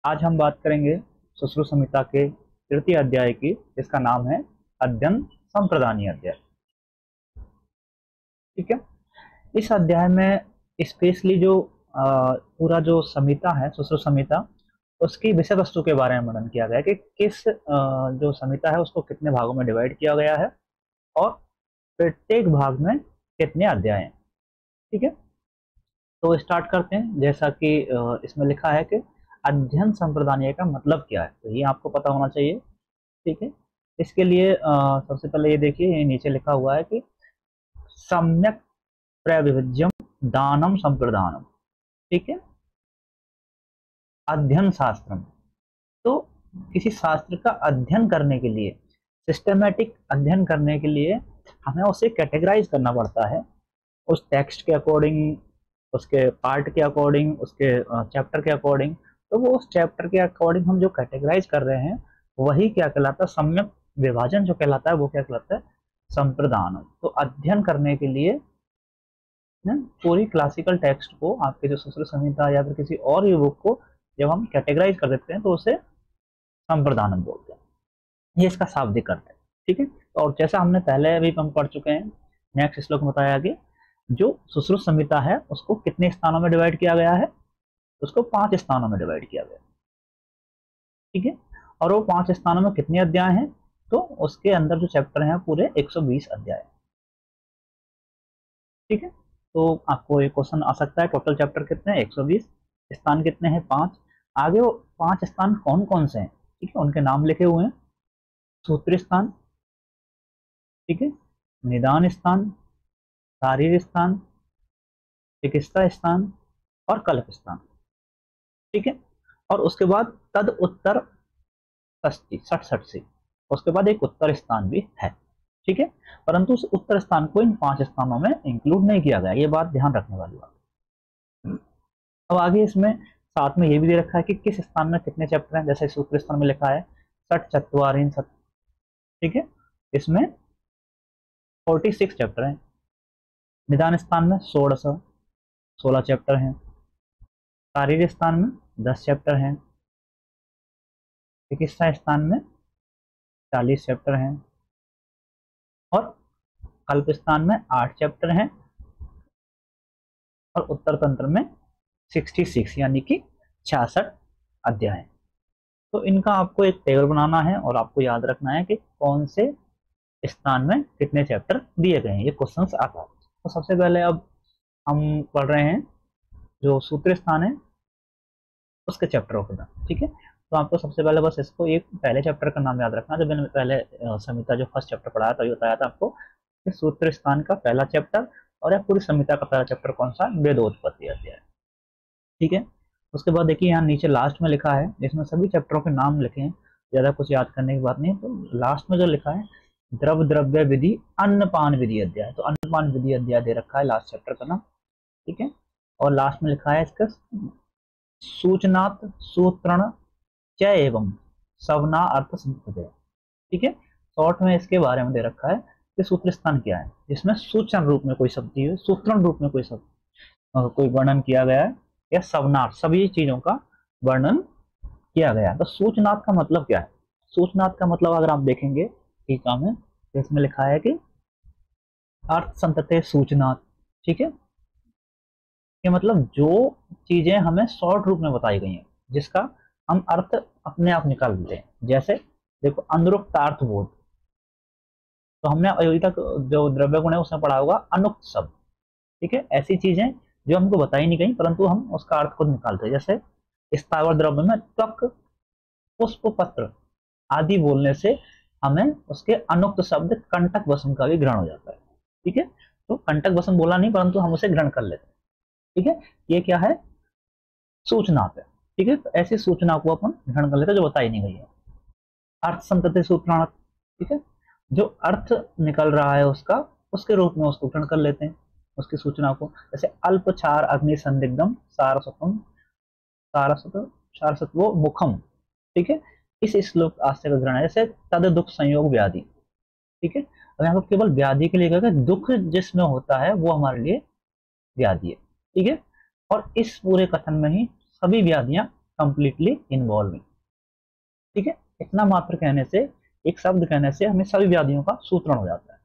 आज हम बात करेंगे सुश्रुत संहिता के तृतीय अध्याय की, जिसका नाम है अध्ययन संप्रदानीय अध्याय। ठीक है। इस अध्याय में स्पेशली जो पूरा जो संहिता है सुश्रुत संहिता, उसकी विषय वस्तु के बारे में वर्णन किया गया है कि किस जो संहिता है उसको कितने भागों में डिवाइड किया गया है और प्रत्येक भाग में कितने अध्याय हैं। ठीक है, तो स्टार्ट करते हैं। जैसा कि इसमें लिखा है कि अध्ययन संप्रदानीय का मतलब क्या है, तो ये आपको पता होना चाहिए। ठीक है, इसके लिए सबसे पहले ये देखिए, ये नीचे लिखा हुआ है कि सम्यक प्रविभज्यम दानम संप्रदानम। ठीक है, अध्ययन शास्त्रम, तो किसी शास्त्र का अध्ययन करने के लिए, सिस्टमेटिक अध्ययन करने के लिए हमें उसे कैटेगराइज करना पड़ता है उस टेक्स्ट के अकॉर्डिंग, उसके पार्ट के अकॉर्डिंग, उसके चैप्टर के अकॉर्डिंग। तो वो उस चैप्टर के अकॉर्डिंग हम जो कैटेगराइज कर रहे हैं वही क्या कहलाता है, सम्यक विभाजन जो कहलाता है वो क्या कहलाता है, संप्रदान। तो अध्ययन करने के लिए पूरी क्लासिकल टेक्स्ट को, आपके जो सुश्रुत संहिता या फिर किसी और भी बुक को जब हम कैटेगराइज कर देते हैं तो उसे संप्रदानम बोलते हैं। ये इसका शाब्दिक अर्थ है। ठीक है, और जैसा हमने पहले भी हम पढ़ चुके हैं, नेक्स्ट श्लोक में बताया कि जो सुश्रुत संहिता है उसको कितने स्थानों में डिवाइड किया गया है, उसको 5 स्थानों में डिवाइड किया गया। ठीक है, और वो 5 स्थानों में कितने अध्याय हैं, तो उसके अंदर जो चैप्टर हैं पूरे 120 अध्याय। ठीक है, तो आपको एक क्वेश्चन आ सकता है, टोटल चैप्टर कितने हैं 120, स्थान कितने हैं 5। आगे वो 5 स्थान कौन कौन से हैं, ठीक है, उनके नाम लिखे हुए हैं। सूत्र स्थान, ठीक है, निदान स्थान, शारीर स्थान, चिकित्सा स्थान और कल्प स्थान। ठीक है, और उसके बाद तद उत्तर 67 से उसके बाद एक उत्तर स्थान भी है। ठीक है, परंतु उस उत्तर स्थान को इन 5 स्थानों में इंक्लूड नहीं किया गया, ये बात ध्यान रखने वाली बात। अब आगे इसमें साथ में ये भी दे रखा है कि किस स्थान में कितने चैप्टर हैं। जैसे सूत्र स्थान में लिखा है 60 चत्वारिन 7। ठीक है, इसमें 46 चैप्टर हैं। निदान स्थान में 16 चैप्टर हैं। शारीर स्थान में 10 चैप्टर हैं। चिकित्सा स्थान में 40 चैप्टर हैं और कल्प स्थान में 8 चैप्टर हैं और उत्तर तंत्र में 66 यानी कि 66 अध्याय। तो इनका आपको एक टेबल बनाना है और आपको याद रखना है कि कौन से स्थान में कितने चैप्टर दिए गए हैं, ये क्वेश्चंस आता है। तो सबसे पहले अब हम पढ़ रहे हैं जो सूत्र स्थान है उसके चैप्टरों के नाम। ठीक है, तो आपको सबसे पहले बस इसको एक पहले चैप्टर का नाम याद रखना। जब मैंने पहले संहिता जो फर्स्ट चैप्टर पढ़ाया था, बताया था आपको कि सूत्र स्थान का पहला चैप्टर और या पूरी संहिता का पहला चैप्टर कौन सा, वेदोत्पत्ति अध्याय। ठीक है, उसके बाद देखिए यहाँ नीचे लास्ट में लिखा है, जिसमें सभी चैप्टरों के नाम लिखे हैं, ज्यादा कुछ याद करने की बात नहीं। तो लास्ट में जो लिखा है द्रव द्रव्य विधि अन्नपान विधि अध्याय, तो अन्नपान विधि अध्याय दे रखा है लास्ट चैप्टर का नाम। ठीक है, और लास्ट में लिखा है इसका सूचनात् सूत्रण च एवं सवना अर्थ संप्रदय। ठीक है, शॉर्ट में इसके बारे में दे रखा है कि सूत्र स्थान क्या है, जिसमें सूचन रूप में कोई शब्द है, सूत्रण रूप में कोई शब्द कोई वर्णन किया गया है, या सवनार्थ सभी चीजों का वर्णन किया गया है। तो सूचनात् का मतलब क्या है, सूचनात् का मतलब अगर आप देखेंगे ठीक काम है, तो इसमें लिखा है कि अर्थ संतते सूचनात्। ठीक है, कि मतलब जो चीजें हमें शॉर्ट रूप में बताई गई हैं, जिसका हम अर्थ अपने आप निकाल देते हैं। जैसे देखो अनुक्त अर्थबोध, तो हमने अभी तक जो द्रव्य गुण है उसमें पढ़ा होगा अनुक्त शब्द। ठीक है, ऐसी चीजें जो हमको बताई नहीं गई परंतु हम उसका अर्थ खुद निकालते हैं। जैसे स्थावर द्रव्य में त्वक, पुष्प, पत्र आदि बोलने से हमें उसके अनुक्त शब्द कंटक वसन का भी ग्रहण हो जाता है। ठीक है, तो कंटक वसन बोला नहीं परंतु हम उसे ग्रहण कर लेते हैं। ठीक है, ये क्या है, सूचना पे। ठीक है, तो ऐसी सूचना को अपन ग्रहण कर लेते हैं जो बताई नहीं गई है। अर्थ संतते सूत्रणार्थ, ठीक है, जो अर्थ निकल रहा है उसका, उसके रूप में उसको ग्रहण कर लेते हैं उसकी सूचना को। जैसे अल्प क्षार अग्नि संदिग्धम सारस्वतम सारस्वतो मुखम। ठीक है, इस श्लोक आश्रय का ग्रहण है। जैसे तद दुख संयोग व्याधि। ठीक है, अब यहाँ पर केवल व्याधि के लिए कहा, दुख जिसमें होता है वो हमारे लिए व्याधि है। ठीक है, और इस पूरे कथन में ही सभी व्याधियां कंप्लीटली इन्वॉल्विंग। ठीक है, इतना मात्र कहने से, एक शब्द कहने से हमें सभी व्याधियों का सूत्रण हो जाता है।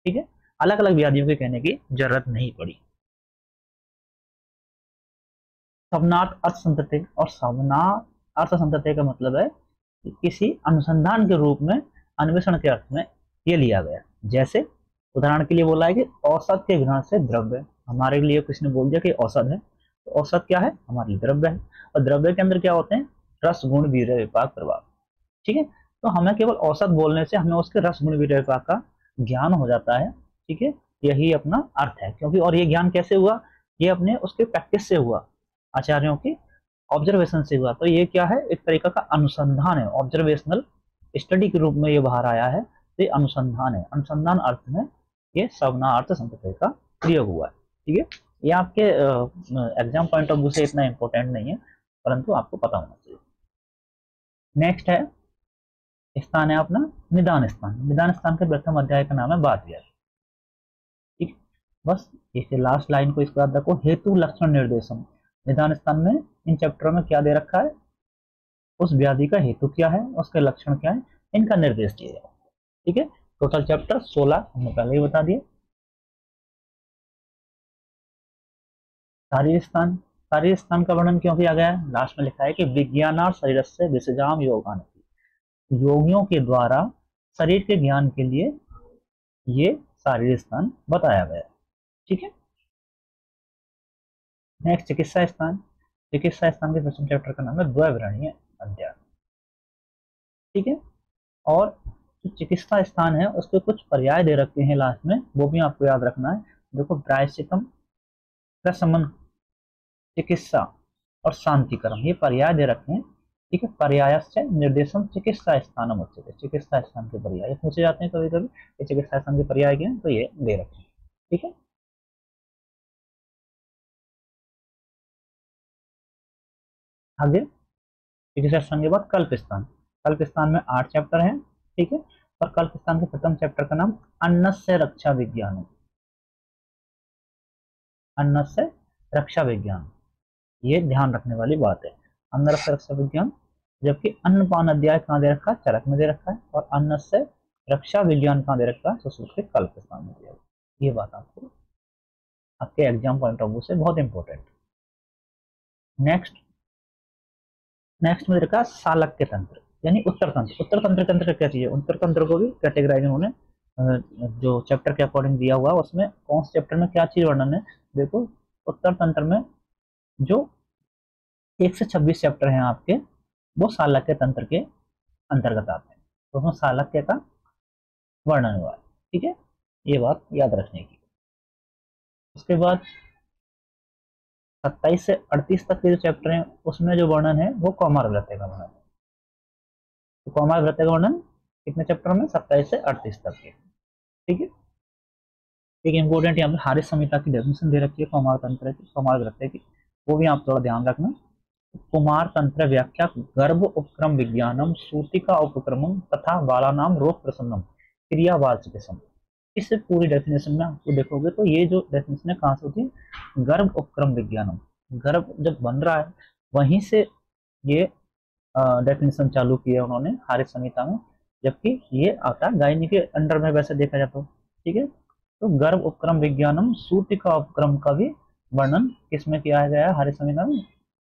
ठीक है, अलग अलग व्याधियों के कहने की जरूरत नहीं पड़ी। शब्दार्थ अर्थ संतति, और शब्दार्थ अर्थ संतति का मतलब है कि किसी अनुसंधान के रूप में, अन्वेषण के अर्थ में ये लिया गया। जैसे उदाहरण के लिए बोला है कि औसत के ग्रहण से द्रव्य, हमारे लिए किसने बोल दिया कि औसत है, तो औसत क्या है, हमारे लिए द्रव्य है। और द्रव्य के अंदर क्या होते हैं, रस गुण वीर्य विपाक प्रभाव। ठीक है, तो हमें केवल औसत बोलने से हमें उसके रस गुण वीर्य विपाक का ज्ञान हो जाता है। ठीक है, यही अपना अर्थ है। क्योंकि और ये ज्ञान कैसे हुआ, ये अपने उसके प्रैक्टिस से हुआ, आचार्यों की ऑब्जर्वेशन से हुआ। तो ये क्या है, एक तरीका का अनुसंधान है, ऑब्जर्वेशनल स्टडी के रूप में ये बाहर आया है। तो ये अनुसंधान है, अनुसंधान अर्थ में ये शब्दार्थ संतति का प्रयोग हुआ है। ठीक है, ये आपके एग्जाम पॉइंट ऑफ व्यू से इतना इंपॉर्टेंट नहीं है, परंतु आपको पता होना चाहिए। नेक्स्ट है स्थान है अपना निदान स्थान। निदान स्थान के प्रथम अध्याय का नाम है बात व्याधि। ठीक, बस इसे लास्ट लाइन को इसके बाद रखो, हेतु लक्षण निर्देशन। निदान स्थान में इन चैप्टरों में क्या दे रखा है, उस व्याधि का हेतु क्या है, उसके लक्षण क्या है, इनका निर्देश दिया जाए। ठीक है, टोटल चैप्टर 16 हमने पहले ही बता दिए। शारीरिक स्थान, शारीरिक स्थान का वर्णन क्यों किया गया है, लास्ट में लिखा है कि विज्ञान शरीर से विसजाम योगान, योगियों के द्वारा शरीर के ज्ञान के लिए ये शारीरिक स्थान बताया गया। ठीक है, नेक्स्ट चिकित्सा स्थान। चिकित्सा स्थान के प्रथम चैप्टर का नाम है द्वैवर्णीय अध्याय। ठीक है, और जो चिकित्सा स्थान है उसके कुछ पर्याय दे रखे हैं लास्ट में, वो भी आपको याद रखना है। देखो, प्रायश्चितम, प्रशमन, चिकित्सा और शांतिकरम, ये पर्याय दे रखे हैं। ठीक है, पर्यायश्च निर्देशम चिकित्सा स्थानम उच्यते, चिकित्सा स्थान के पर्याय पूछे जाते हैं कभी कभी, ये चिकित्सा स्थान के पर्याय क्या है, तो ये दे रखे हैं। ठीक है, आगे चिकित्सा स्थान के बाद कल्प स्थान। कल्प स्थान में 8 चैप्टर हैं। ठीक है, और कल्प स्थान के प्रथम चैप्टर का नाम अन्न से रक्षा विज्ञान, अन्न से रक्षा विज्ञान, ये ध्यान रखने वाली बात है, अन्न से रक्षा विज्ञान। जबकि अन्नपान अध्याय कहाँ दे रखा है, चरक में दे रखा है, और अन्न से रक्षा विज्ञान कहाँ दे रखा है, सुश्रुत के कल्प स्थान में दिया है। ये बात आपको आपके एग्जाम पॉइंट ऑफ व्यू से बहुत इंपॉर्टेंट। नेक्स्ट नेक्स्ट में रखा सालक्य तंत्र, यानी उत्तर तंत्र। उत्तर तंत्र के अंदर क्या चाहिए, उत्तर तंत्र को भी कैटेगराइज उन्होंने जो चैप्टर के अकॉर्डिंग दिया हुआ है, उसमें कौन से चैप्टर में क्या चीज वर्णन है। देखो, उत्तर तंत्र में जो 1 से 26 चैप्टर हैं आपके, वो सालक्य तंत्र के अंतर्गत आते हैं, तो उसमें सालक्य का वर्णन हुआ है। ठीक है, ये बात याद रखने की। उसके बाद 27 से 38 तक के जो चैप्टर हैं, उसमें जो वर्णन है वो कौमार वृत्ति का वर्णन है। तो कौमार वृत्ति का वर्णन कितने चैप्टर में, 27 से 38 तक के। ठीक है, एक इंपोर्टेंट यहाँ पे हारिस संहिता की डेफिनेशन दे रखी है कौमार तंत्र की, कौमार वृत्ति की, वो भी आप थोड़ा ध्यान रखना। कुमार तंत्र व्याख्या गर्भ उपक्रम विज्ञानम सूतिका उपक्रमम तथा बालानाम रोग प्रसन्नम क्रियावाल चिकित्सम। इस पूरी डेफिनेशन में आपको देखोगे तो ये जो डेफिनेशन है कहाँ से होती है, गर्भ उपक्रम विज्ञानम, गर्भ जब बन रहा है वहीं से ये डेफिनेशन चालू किया है उन्होंने हारिस संहिता में। जबकि ये आता है गायनी के अंडर में वैसे देखा जाए तो। ठीक है, तो गर्भ उपक्रम विज्ञानम सूतिका उपक्रम का भी वर्णन किसमें किया गया है हारिस संहिता में,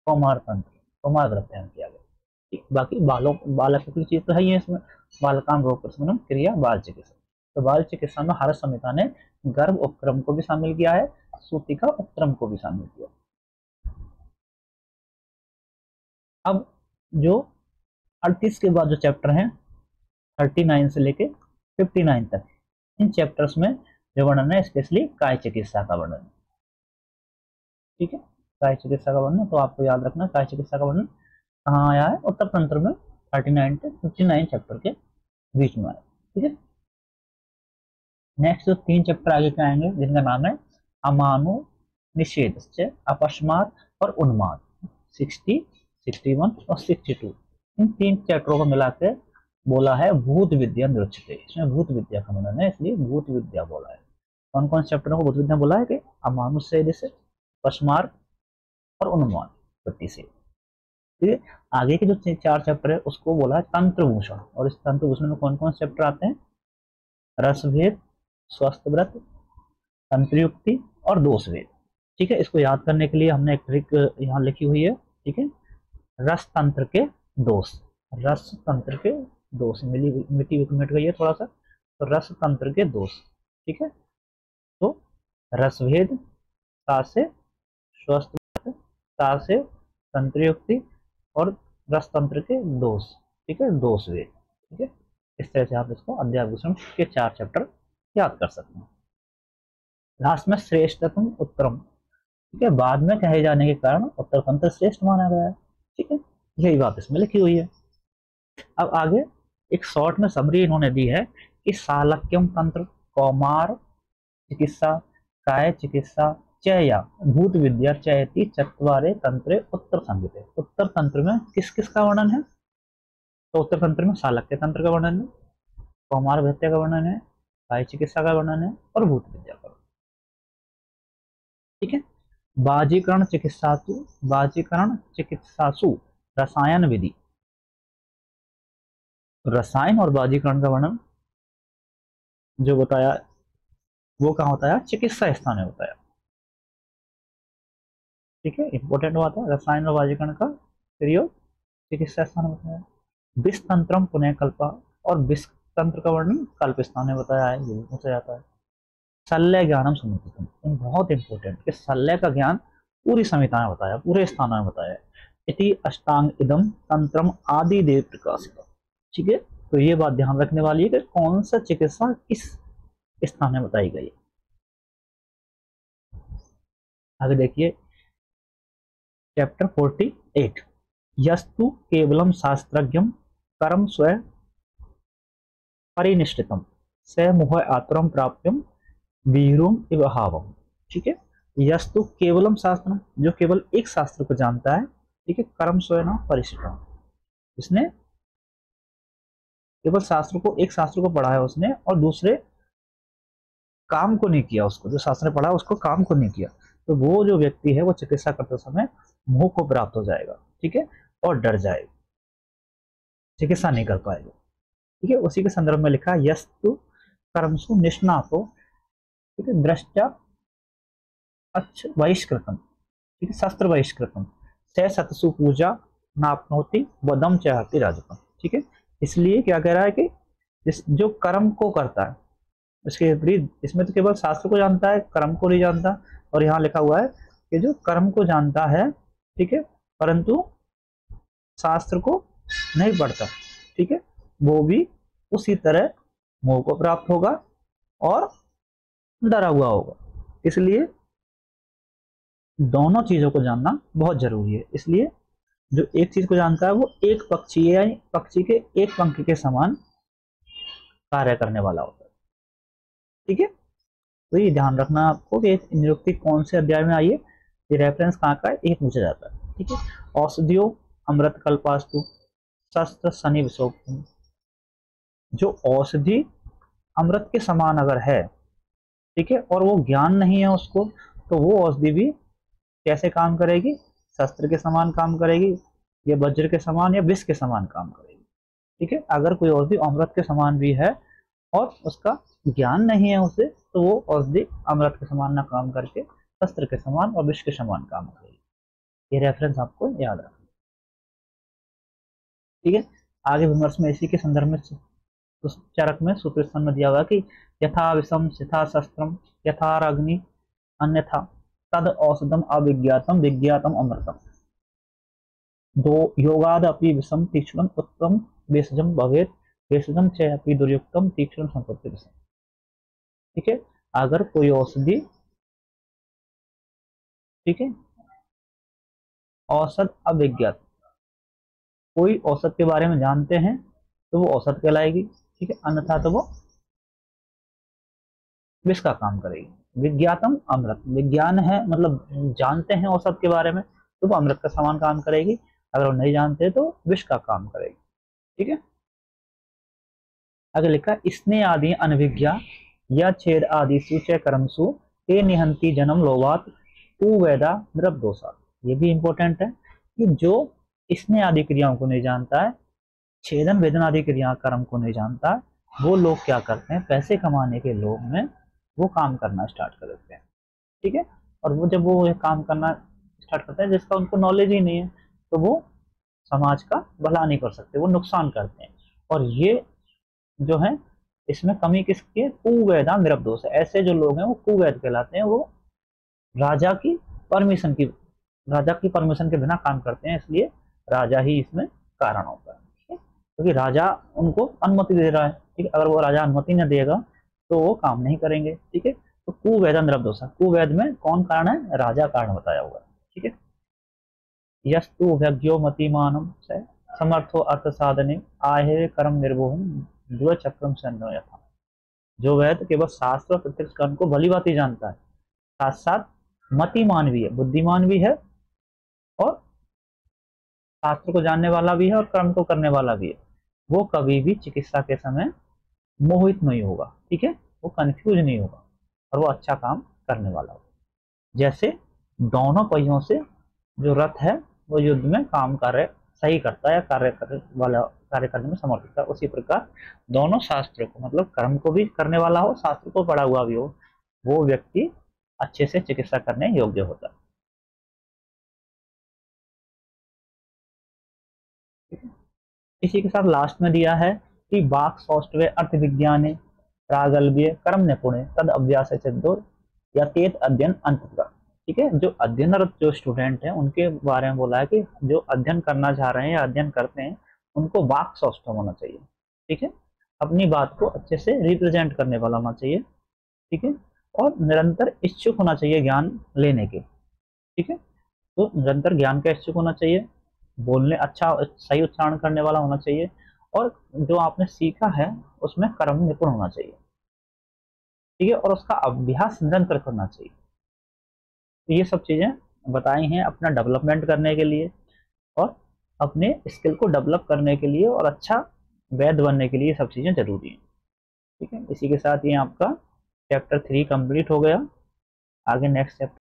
कौमार तंत्र, कौमार वृत्ति में किया गया। बाकी बालों बालक की चीज तो है ही इसमें, बालकाम रोग प्रशमनम क्रिया बाल चिकित्सा। तो बाल चिकित्सा में हारिस संहिता ने गर्भ उपक्रम को भी शामिल किया है, सूतिका उपक्रम को भी शामिल किया। अब जो 38 के बाद जो चैप्टर हैं 39 से लेके 59 तक, इन चैप्टर्स में जो वर्णन है स्पेशली काय चिकित्सा का वर्णन। ठीक है, काय चिकित्सा का वर्णन तो आपको याद रखना, काय चिकित्सा का वर्णन कहाँ आया है, उत्तर तंत्र में 39 से 59 चैप्टर के बीच में आया। ठीक है, नेक्स्ट जो 3 चैप्टर आगे के आएंगे जिनका नाम है अमानु निषेध, अपस्मार और उन्माद, 60, 61 और 62। इन 3 चैप्टरों को मिला के बोला है भूत विद्या निरुच्यते, इसमें भूत विद्या का वर्णन है, इसलिए भूत विद्या बोला है। कौन कौन से चैप्टरों को भूत विद्या बोला है कि अमानुष्य से, अपस्मार और उन्माद वृत्ति से। ठीक है। आगे के जो 4 चैप्टर है उसको बोला है तंत्रभूषण, और इस तंत्रभूषण में कौन कौन से चैप्टर आते हैं? रसभेद, स्वस्थ व्रत, तंत्रयुक्ति और दोषभेद। ठीक है, इसको याद करने के लिए हमने एक ट्रिक यहाँ लिखी हुई है। ठीक है, रस तंत्र के दोष, रस तंत्र के दोष, मिट्टी मिट गई है थोड़ा सा, तो रस तंत्र के दोष। ठीक है, तो रसभेद, ता से स्वस्थ, ता से तंत्रयुक्ति, और रस तंत्र के दोष। ठीक है, दोष वेद। ठीक है, इस तरह से आप इसको अध्यात्म के 4 चैप्टर याद कर सकते हैं। लास्ट में श्रेष्ठतम उत्तरम। ठीक है, बाद में कहे जाने के कारण उत्तर तंत्र श्रेष्ठ माना गया है। ठीक है, यही बात इसमें लिखी हुई है। अब आगे एक शॉर्ट में समरी इन्होंने दी है कि सालक्यम तंत्र, कौमार चिकित्सा, काय चिकित्सा, चया भूत विद्या चयति चत्वारे तंत्रे उत्तर संहिते। उत्तर तंत्र में किस किस का वर्णन है? तो उत्तर तंत्र में सालक्य तंत्र का वर्णन है, कौमार भृत्य का वर्णन है, काय चिकित्सा का वर्णन है, और भूत विद्या का। ठीक है, बाजीकरण चिकित्सासु, बाजीकरण चिकित्सासु रसायन विधि। रसायन और बाजीकरण का वर्णन जो बताया वो कहाँ होता है? चिकित्सा स्थान में बताया। ठीक है, इंपॉर्टेंट बात है, रसायन और बाजीकरण का प्रयोग चिकित्सा स्थान में बताया। विष तंत्रम पुनः कल्पा, और विष तंत्र का वर्णन कल्प स्थान में बताया है, ये पूछा जाता है। शल्य ज्ञानम समुचितम, बहुत इंपॉर्टेंट कि शल्य का ज्ञान पूरी संहिता में बताया, पूरे स्थान में बताया। इति अष्टांग इदम तंत्रम आदि देव प्रकाशित। ठीक है, तो ये बात ध्यान रखने वाली है कि कौन सा चिकित्सा किस स्थान में बताई गई। आगे देखिए चैप्टर 48, यस्तु केवलम शास्त्रज्ञम कर्म स्वयं परिनिष्ठितम स मुह आत्रम प्राप्यम वीरुम इव हावम। ठीक है, यस्तु केवलम शास्त्र, जो केवल एक शास्त्र को जानता है। ठीक है, कर्म स्वयं परिष्ठितम, इसने केवल शास्त्र को, एक शास्त्र को पढ़ा है उसने, और दूसरे काम को नहीं किया, उसको जो शास्त्र ने पढ़ा उसको काम को नहीं किया, तो वो जो व्यक्ति है वो चिकित्सा करते समय मोह को प्राप्त हो जाएगा। ठीक है, और डर जाएगा, चिकित्सा नहीं कर पाएगा। ठीक है, उसी के संदर्भ में लिखा यस्तु कर्मसु निष्णातो, ठीक है, दृष्टा अच्छ बहिष्कृतम, ठीक है, शस्त्र बहिष्कृतम स सतसु पूजा नापनोति वदम चाहती राजपम। ठीक है, इसलिए क्या कह रहा है कि जो कर्म को करता है, इसके विपरीत इसमें तो केवल शास्त्र को जानता है, कर्म को नहीं जानता। और यहाँ लिखा हुआ है कि जो कर्म को जानता है, ठीक है, परंतु शास्त्र को नहीं पढ़ता, ठीक है, वो भी उसी तरह मोह को प्राप्त होगा और डरा हुआ होगा। इसलिए दोनों चीजों को जानना बहुत जरूरी है। इसलिए जो एक चीज को जानता है वो एक पक्षी है, पक्षी के एक पंख के समान कार्य करने वाला होता है। ठीक है, तो ये ध्यान रखना आपको कि निरुक्ति कौन से अध्याय में आई है, ये रेफरेंस कहाँ का है, ये पूछा जाता है। ठीक है, औषधियों अमृत कल्पास्तु शस्त्र शनि विशोक्तम, जो औषधि अमृत के समान अगर है, ठीक है, और वो ज्ञान नहीं है उसको, तो वो औषधि भी कैसे काम करेगी? शस्त्र के समान काम करेगी, या वज्र के समान, या विष के समान काम करेगी। ठीक है, अगर कोई औषधि अमृत के समान भी है और उसका ज्ञान नहीं है उसे, तो वो औषधि अमृत के समान ना काम करके शस्त्र के समान और विष के समान काम करेगी। ये रेफरेंस आपको याद रखना। ठीक है, आगे विमर्श में इसी के संदर्भ में चरक में सूत्र में दिया हुआ कि यथा विषम यथा शस्त्रम यथा अग्नि अन्यथा तद औषधम अविज्ञातम विज्ञातम अमृतम, दो योगाद अपि विषम तीक्ष्णम उत्तम भेषजम भवेत भेषजम च अपि दुर्युक्तम तीक्ष्णम संपत्ति विषम। ठीक है, अगर कोई औषधि, ठीक है, औषध अविज्ञात, कोई औषध के बारे में जानते हैं तो वो औषध कहलाएगी। ठीक है, अन्यथा तो वो विष का काम करेगी। विज्ञातम अमृत, विज्ञान है मतलब जानते हैं औषध के बारे में, तो वो अमृत का समान काम करेगी। अगर वो नहीं जानते तो विष का काम करेगी। ठीक है, आगे लिखा स्नेह आदि अनभिज्ञा या छेद आदि सूचय कर्मसु ते निहंती जन्म लोभात उवेदा द्रव दोषात। ये भी इंपॉर्टेंट है कि जो स्नेह आदि क्रियाओं को नहीं जानता है, छेदन वेदन आदि क्रिया कर्म को नहीं जानता है, वो लोग क्या करते हैं, पैसे कमाने के लोभ में वो काम करना स्टार्ट कर देते हैं। ठीक है, और वो जब वो ये काम करना स्टार्ट करते हैं जिसका उनको नॉलेज ही नहीं है, तो वो समाज का भला नहीं कर सकते, वो नुकसान करते हैं। और ये जो है इसमें कमी किसकी है, कुवेदा निरपदोष है। ऐसे जो लोग हैं वो कुवैद कहलाते हैं, वो राजा की परमिशन की राजा की परमिशन के बिना काम करते हैं, इसलिए राजा ही इसमें कारण होता है। ठीक है, क्योंकि राजा उनको अनुमति दे रहा है। ठीक है, अगर वो राजा अनुमति न देगा तो वो काम नहीं करेंगे। ठीक है, तो कुवैद निरपदोष, कुवैद में कौन कारण है, राजा कारण बताया हुआ है। ठीक है, यस्तु व्यज्ञो मतिमानम से समर्थो अर्थ साधने आहे कर्म निर्वोहम द्वचक्रम से अन्वयथा। जो वैद केवल शास्त्र प्रत्यक्ष कर्म को भली भांति जानता है, साथ साथ मतिमान भी है, बुद्धिमान भी है, और शास्त्र को जानने वाला भी है और कर्म को करने वाला भी है, वो कभी भी चिकित्सा के समय मोहित नहीं होगा। ठीक है, वो कंफ्यूज नहीं होगा और वो अच्छा काम करने वाला होगा। जैसे दोनों पहियों से जो रथ है वो युद्ध में काम कार्य सही करता है या कार्य करने में समर्थ होता है, उसी प्रकार दोनों शास्त्र को, मतलब कर्म को भी करने वाला हो, शास्त्र को पढ़ा हुआ भी हो, वो व्यक्ति अच्छे से चिकित्सा करने योग्य होता है। इसी के साथ लास्ट में दिया है कि वाक सौष्ठवे अर्थ विज्ञान प्रागल्भ्य कर्म निपुण तद अभ्यास सिद्धो या तेज अध्ययन अंत। ठीक है, जो अध्ययनरत जो स्टूडेंट हैं उनके बारे में बोला है कि जो अध्ययन करना चाह रहे हैं या अध्ययन करते हैं उनको वाक सौष्ठव होना चाहिए। ठीक है, अपनी बात को अच्छे से रिप्रेजेंट करने वाला होना चाहिए। ठीक है, और निरंतर इच्छुक होना चाहिए ज्ञान लेने के। ठीक है, तो निरंतर ज्ञान का इच्छुक होना चाहिए, बोलने अच्छा सही उच्चारण करने वाला होना चाहिए, और जो आपने सीखा है उसमें कर्म निपुण होना चाहिए। ठीक है, और उसका अभ्यास निरंतर करना चाहिए। तो ये सब चीजें बताई हैं अपना डेवलपमेंट करने के लिए और अपने स्किल को डेवलप करने के लिए और अच्छा वैद्य बनने के लिए सब चीजें जरूरी हैं। ठीक है, इसी के साथ ये आपका चैप्टर 3 कंप्लीट हो गया। आगे नेक्स्ट चैप्टर